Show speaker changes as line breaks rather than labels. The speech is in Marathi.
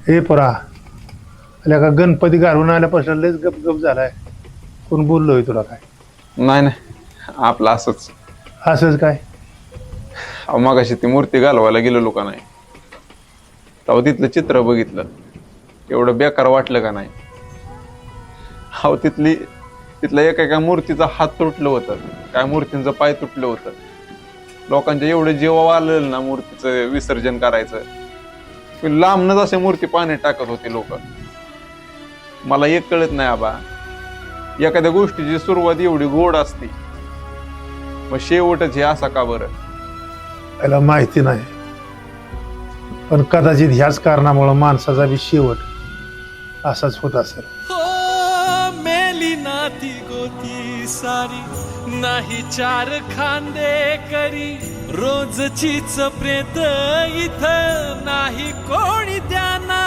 हे पोरा आल्या का गणपती घालून आल्यापासून लयच गप गप झालाय. कोण बोललोय तुला काय?
नाही नाही, आपलं असंच.
असंच काय?
मगाशी ती मूर्ती घालवायला गेलेलो का नाही, तेव्हा तिथलं चित्र बघितलं, एवढं बेकार वाटलं का नाही. अहो तिथल्या एका मूर्तीचा हात तुटलं होतं, काय मूर्तींचं पाय तुटलं होतं. लोकांच्या एवढं जीवावर आलेलं ना मूर्तीचं विसर्जन करायचं, लांबनच असे मूर्ती पाण्यात टाकत होते लोक. मला एक कळत नाही आबा, एखाद्या गोष्टीची सुरुवात एवढी गोड असते, मग शेवटच हे असा का बरं?
त्याला माहिती नाही, पण कदाचित ह्याच कारणामुळे माणसाचा बी शेवट असाच होत असेल.
मेली नाती गोती सारी, नाही चार खांदे करी, रोजचीच प्रेत इथं नाही कोणी द्याना.